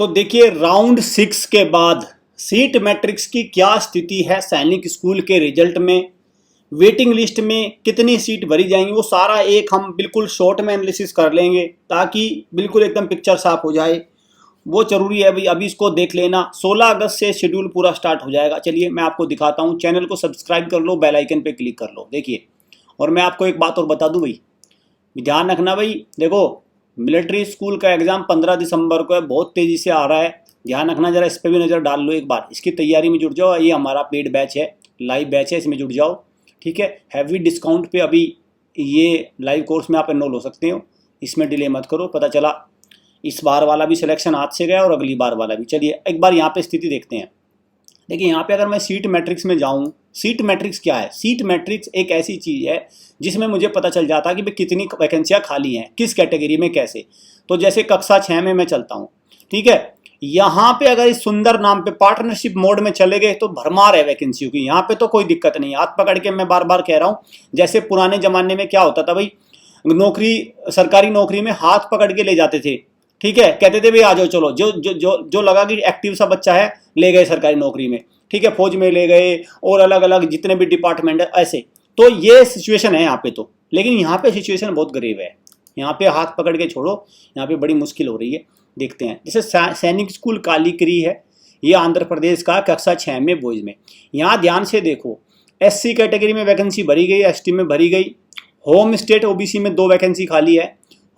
तो देखिए राउंड 6 के बाद सीट मैट्रिक्स की क्या स्थिति है, सैनिक स्कूल के रिजल्ट में, वेटिंग लिस्ट में कितनी सीट भरी जाएंगी, वो सारा एक हम बिल्कुल शॉर्ट में एनालिसिस कर लेंगे ताकि बिल्कुल एकदम पिक्चर साफ हो जाए। वो जरूरी है भाई, अभी इसको देख लेना। 16 अगस्त से शेड्यूल पूरा स्टार्ट हो जाएगा। चलिए मैं आपको दिखाता हूँ। चैनल को सब्सक्राइब कर लो, बेल आइकन पे क्लिक कर लो। देखिए, और मैं आपको एक बात और बता दूं भाई, ध्यान रखना भाई। देखो, मिलिट्री स्कूल का एग्जाम 15 दिसंबर को है, बहुत तेजी से आ रहा है। ध्यान रखना, जरा इस पर भी नज़र डाल लो एक बार, इसकी तैयारी में जुट जाओ। ये हमारा पेड बैच है, लाइव बैच है, इसमें जुट जाओ। ठीक है, हैवी डिस्काउंट पे अभी ये लाइव कोर्स में आप एनरोल हो सकते हो, इसमें डिले मत करो। पता चला इस बार वाला भी सिलेक्शन हाथ से गया और अगली बार वाला भी। चलिए एक बार यहाँ पे स्थिति देखते हैं। देखिए यहाँ पे अगर मैं सीट मैट्रिक्स में जाऊँ, सीट मैट्रिक्स क्या है? सीट मैट्रिक्स एक ऐसी चीज़ है जिसमें मुझे पता चल जाता है कि भाई कितनी वैकेंसियाँ खाली हैं, किस कैटेगरी में, कैसे। तो जैसे कक्षा 6 में मैं चलता हूँ, ठीक है, यहाँ पे अगर इस सुंदर नाम पे पार्टनरशिप मोड में चले गए तो भरमार है वैकेंसियों की। यहाँ पे तो कोई दिक्कत नहीं, हाथ पकड़ के मैं बार बार कह रहा हूँ। जैसे पुराने जमाने में क्या होता था भाई, नौकरी, सरकारी नौकरी में हाथ पकड़ के ले जाते थे। ठीक है, कहते थे भाई आ जाओ, चलो, जो जो जो जो लगा कि एक्टिव सा बच्चा है ले गए सरकारी नौकरी में। ठीक है, फौज में ले गए और अलग अलग जितने भी डिपार्टमेंट है ऐसे। तो ये सिचुएशन है यहाँ पे तो। लेकिन यहाँ पे सिचुएशन बहुत गरीब है। यहाँ पे हाथ पकड़ के छोड़ो, यहाँ पे बड़ी मुश्किल हो रही है। देखते हैं, जैसे सैनिक स्कूल कालीकरी है, ये आंध्र प्रदेश का, कक्षा 6 में बॉयज में। यहाँ ध्यान से देखो, SC कैटेगरी में वैकेंसी भरी गई, ST में भरी गई। होम स्टेट OBC में 2 वैकेंसी खाली है।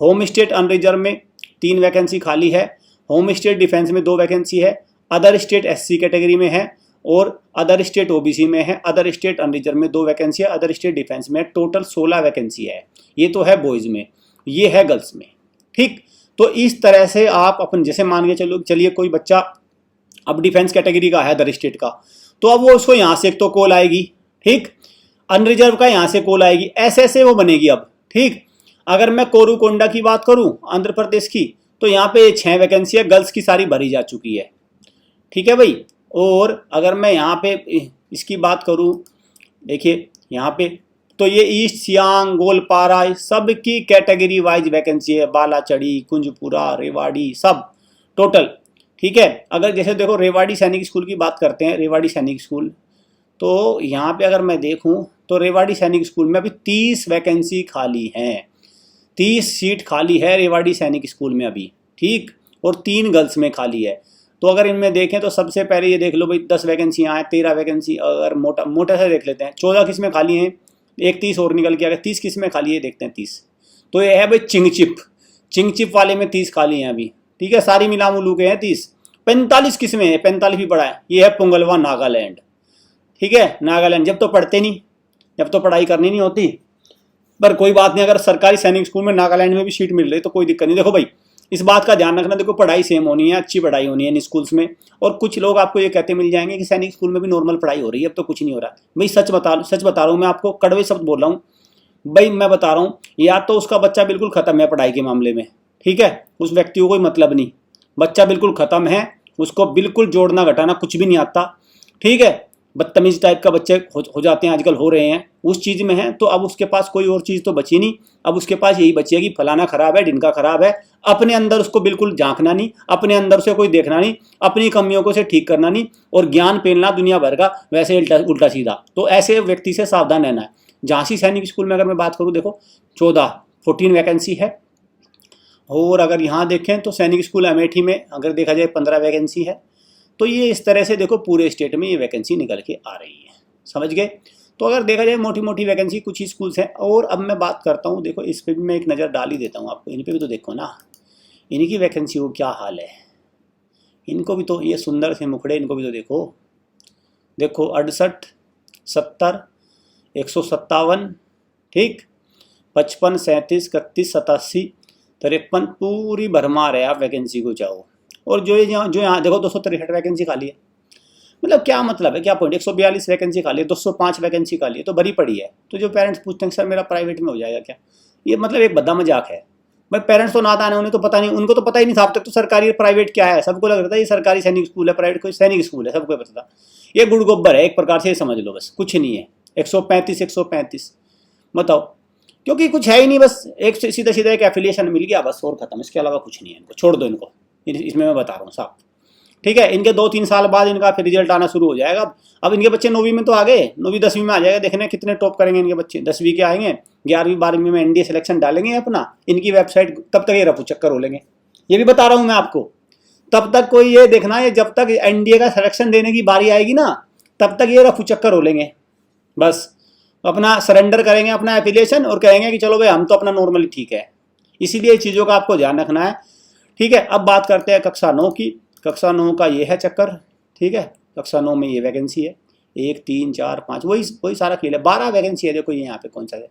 होम स्टेट अनरिजर्व में 3 वैकेंसी खाली है। होम स्टेट डिफेंस में 2 वैकेंसी है। अदर स्टेट SC कैटेगरी में है और अदर स्टेट OBC में है। अदर स्टेट अनरिजर्व में 2 वैकेंसी है। अदर स्टेट डिफेंस में टोटल 16 वैकेंसी है। ये तो है बॉयज़ में, ये है गर्ल्स में। ठीक, तो इस तरह से आप अपन, जैसे मान के चलो, चलिए कोई बच्चा अब डिफेंस कैटेगरी का है अदर स्टेट का, तो अब वो उसको यहाँ से एक तो कॉल आएगी। ठीक, अनरिजर्व का यहाँ से कॉल आएगी, ऐसे ऐसे वो बनेगी अब। ठीक, अगर मैं कोरुकोंडा की बात करूं, आंध्र प्रदेश की, तो यहाँ पे 6 वैकेंसी है, गर्ल्स की सारी भरी जा चुकी है। ठीक है भाई, और अगर मैं यहाँ पे इसकी बात करूं, देखिए यहाँ पे तो ये ईस्ट सियांग, गोलपारा, सब की कैटेगरी वाइज वैकेंसी है। बालाचड़ी, कुंजपुरा, रेवाड़ी, सब टोटल। ठीक है, अगर जैसे देखो रेवाड़ी सैनिक स्कूल की बात करते हैं, रेवाड़ी सैनिक स्कूल, तो यहाँ पे अगर मैं देखूँ तो रेवाड़ी सैनिक स्कूल में अभी 30 वैकेंसी खाली हैं। 30 सीट खाली है रेवाड़ी सैनिक स्कूल में अभी। ठीक, और 3 गर्ल्स में खाली है। तो अगर इनमें देखें तो सबसे पहले ये देख लो भाई, 10 वैकेंसियाँ हैं, 13 वैकेंसी, अगर मोटा से देख लेते हैं, 14 किस में खाली हैं, एक 30 और निकल के, अगर 30 किस में खाली है देखते हैं 30। तो ये है भाई चिंगचिप वाले में 30 खाली हैं अभी। ठीक है, सारी मिला मुलू के हैं 30। 45 किस में है, 45 भी पड़ा है, ये है पुंगलवा, नागालैंड। ठीक है, नागालैंड। जब तो पढ़ते नहीं, जब तो पढ़ाई करनी नहीं होती, पर कोई बात नहीं, अगर सरकारी सैनिक स्कूल में नागालैंड में भी सीट मिल रही तो कोई दिक्कत नहीं। देखो भाई, इस बात का ध्यान रखना, देखो पढ़ाई सेम होनी है, अच्छी पढ़ाई होनी है इन स्कूल्स में। और कुछ लोग आपको ये कहते मिल जाएंगे कि सैनिक स्कूल में भी नॉर्मल पढ़ाई हो रही है, अब तो कुछ नहीं हो रहा। भाई सच बता रहा हूँ मैं आपको, कड़वे शब्द बोल रहा हूँ भाई, मैं बता रहा हूँ, या तो उसका बच्चा बिल्कुल खत्म है पढ़ाई के मामले में। ठीक है, उस व्यक्ति को कोई मतलब नहीं, बच्चा बिल्कुल खत्म है, उसको बिल्कुल जोड़ना घटाना कुछ भी नहीं आता। ठीक है, बदतमीज टाइप का बच्चे हो जाते हैं, आजकल हो रहे हैं, उस चीज़ में है। तो अब उसके पास कोई और चीज़ तो बची नहीं, अब उसके पास यही बची है कि फलाना खराब है, ढिनका खराब है। अपने अंदर उसको बिल्कुल झांकना नहीं, अपने अंदर से कोई देखना नहीं, अपनी कमियों को से ठीक करना नहीं, और ज्ञान पेलना दुनिया भर का, वैसे उल्टा सीधा। तो ऐसे व्यक्ति से सावधान रहना है। झांसी सैनिक स्कूल में अगर मैं बात करूँ, देखो 14 वैकेंसी है। और अगर यहाँ देखें तो सैनिक स्कूल अमेठी में अगर देखा जाए 15 वैकेंसी है। तो ये इस तरह से देखो पूरे स्टेट में ये वैकेंसी निकल के आ रही है, समझ गए। तो अगर देखा जाए मोटी मोटी वैकेंसी कुछ ही स्कूल्स हैं। और अब मैं बात करता हूँ, देखो इस पर भी मैं एक नज़र डाल ही देता हूँ आपको, इन पर भी तो देखो ना, इनकी वैकेंसी को क्या हाल है। इनको भी तो, ये सुंदर से मुखड़े, इनको भी तो देखो 68, 70, 157, ठीक, 55, 37, 31, 87, 53, पूरी भरमार है। आप वैकेंसी को चाहो, और जो यहाँ देखो 263 वैकेंसी खाली है। मतलब क्या मतलब है, क्या पॉइंट, 142 वैकेंसी खाली है, 205 वैकेंसी खाली है, तो भरी पड़ी है। तो जो पेरेंट्स पूछते हैं सर मेरा प्राइवेट में हो जाएगा क्या, ये मतलब एक बद्दा मजाक है भाई। पेरेंट्स तो नादान है, उन्हें तो पता नहीं, उनको तो पता ही नहीं था अब तक तो सरकारी प्राइवेट क्या है। सबको लग रहा था ये सरकारी सैनिक स्कूल है, प्राइवेट कोई सैनिक स्कूल है, सबको पता था। ये गुड़ गोबर है एक प्रकार से, समझ लो, बस कुछ नहीं है। 135 बताओ, क्योंकि कुछ है ही नहीं, बस एक सीधा सीधा एक एफिलिएशन मिल गया बस, और खत्म, इसके अलावा कुछ नहीं है। इनको छोड़ दो, इनको इसमें मैं बता रहा हूँ साहब, ठीक है। इनके 2-3 साल बाद इनका फिर रिजल्ट आना शुरू हो जाएगा। अब इनके बच्चे 9वीं में तो आ गए, 9वीं 10वीं में आ जाएगा, देखने कितने टॉप करेंगे इनके बच्चे। 10वीं के आएंगे, 11वीं 12वीं में एनडीए सिलेक्शन डालेंगे अपना, इनकी वेबसाइट तब तक ये रफू चक्कर हो लेंगे। ये भी बता रहा हूँ मैं आपको, तब तक कोई ये देखना है, जब तक एनडीए का सिलेक्शन देने की बारी आएगी ना, तब तक ये रफू चक्कर हो लेंगे। बस अपना सरेंडर करेंगे अपना एप्लीकेशन और कहेंगे कि चलो भाई हम तो अपना नॉर्मली ठीक है। इसीलिए चीज़ों का आपको ध्यान रखना है, ठीक है। अब बात करते हैं कक्षा 9 की। कक्षा 9 का ये है चक्कर, ठीक है। कक्षा 9 में ये वैकेंसी है 1 3 4 5, वही सारा खेल है। 12 वैकेंसी है, देखो ये यहाँ पे कौन सा है,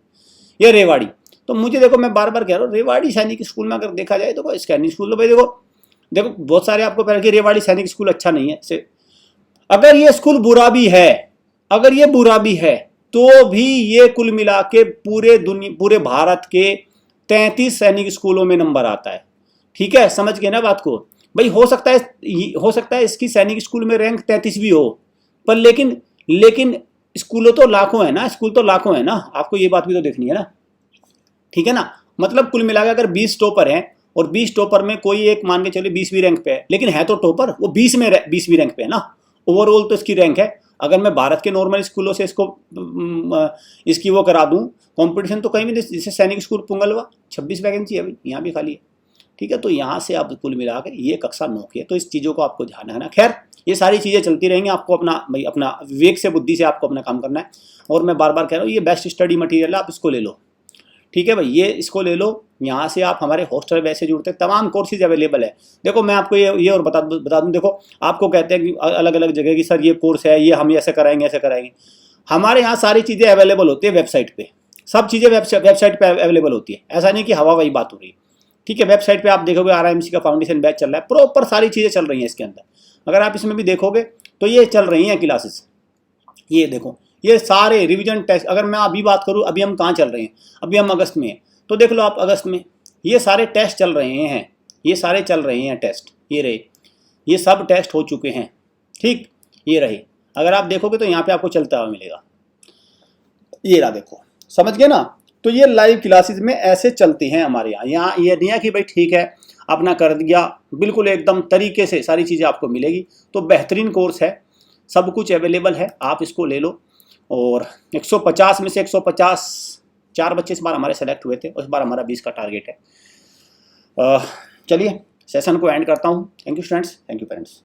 ये रेवाड़ी। तो मुझे देखो, मैं बार बार कह रहा हूँ, रेवाड़ी सैनिक स्कूल में अगर देखा जाए तो सैनिक स्कूल तो भाई देखो बहुत सारे आपको पहले कि रेवाड़ी सैनिक स्कूल अच्छा नहीं है। अगर ये स्कूल बुरा भी है, अगर ये बुरा भी है, तो भी ये कुल मिला के पूरे भारत के 33 सैनिक स्कूलों में नंबर आता है, ठीक है। समझ गए ना बात को भाई। हो सकता है इसकी सैनिक स्कूल में रैंक 33 भी हो, पर लेकिन स्कूलों तो लाखों है ना, स्कूल तो लाखों है ना, आपको ये बात भी तो देखनी है ना, ठीक है ना। मतलब कुल मिलाकर अगर 20 टॉपर हैं और 20 टॉपर में कोई एक मान के चलिए 20वीं रैंक पे है, लेकिन है तो टॉपर वो 20वीं रैंक पे है ना। ओवरऑल तो इसकी रैंक है। अगर मैं भारत के नॉर्मल स्कूलों से इसकी वो करा दूं कंपटीशन, तो कहीं भी, जैसे सैनिक स्कूल पुंगलवा 26 वैकेंसी है भाई, यहाँ भी खाली है, ठीक है। तो यहाँ से आप कुल मिला के ये कक्षा 9 की है, तो इस चीज़ों को आपको ध्यान रखना। खैर ये सारी चीज़ें चलती रहेंगी, आपको अपना विवेक से, बुद्धि से आपको अपना काम करना है। और मैं बार बार कह रहा हूँ, ये बेस्ट स्टडी मटेरियल है, आप इसको ले लो, ठीक है भाई, ये इसको ले लो। यहाँ से आप हमारे हॉस्टल वैसे जुड़ते हैं, तमाम कोर्सेज अवेलेबल है। देखो मैं आपको ये और बता दूँ, देखो आपको कहते हैं कि अलग अलग जगह की सर ये कोर्स है, ये हम ऐसे कराएंगे। हमारे यहाँ सारी चीज़ें अवेलेबल होती है वेबसाइट पे, सब चीज़ें वेबसाइट पे अवेलेबल होती है। ऐसा नहीं कि हवा वही बात हो रही है, ठीक है। वेबसाइट पे आप देखोगे RIMC का फाउंडेशन बैच चल रहा है, प्रॉपर सारी चीज़ें चल रही हैं इसके अंदर। अगर आप इसमें भी देखोगे तो ये चल रही हैं क्लासेस। ये देखो, ये सारे रिवीजन टेस्ट, अगर मैं अभी बात करूँ, अभी हम कहाँ चल रहे हैं, अभी हम अगस्त में हैं, तो देख लो आप अगस्त में ये सारे टेस्ट चल रहे हैं, ये सारे चल रहे हैं टेस्ट, ये रहे, ये सब टेस्ट हो चुके हैं, ठीक, ये रहे। अगर आप देखोगे तो यहाँ पे आपको चलता हुआ मिलेगा, ये रहा, देखो, समझ गए ना। तो ये लाइव क्लासेस में ऐसे चलती हैं हमारे यहाँ ये नहीं है कि भाई ठीक है अपना कर दिया, बिल्कुल एकदम तरीके से सारी चीज़ें आपको मिलेगी। तो बेहतरीन कोर्स है, सब कुछ अवेलेबल है, आप इसको ले लो। और 150 में से 150 4 बच्चे इस बार हमारे सेलेक्ट हुए थे, और इस बार हमारा 20 का टारगेट है। चलिए सेशन को एंड करता हूँ। Thank you students, thank you parents.